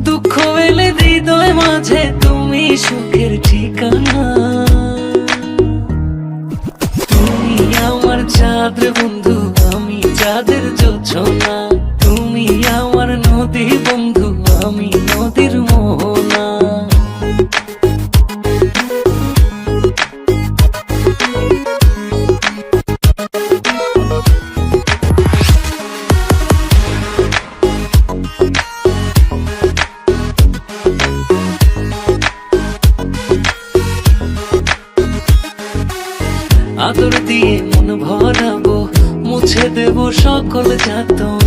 দুঃখ এলে হৃদয় মাঝে তুমি সুখের ঠিকানা। তুমি আমার চাঁদ বন্ধু, আমি চাঁদের যোছনা। তুমি আমার নদী বন্ধু, আমি নদীর মোহনা। আদর দিয়ে মন ভরাবো, মুছে দেব সকল যাতনা।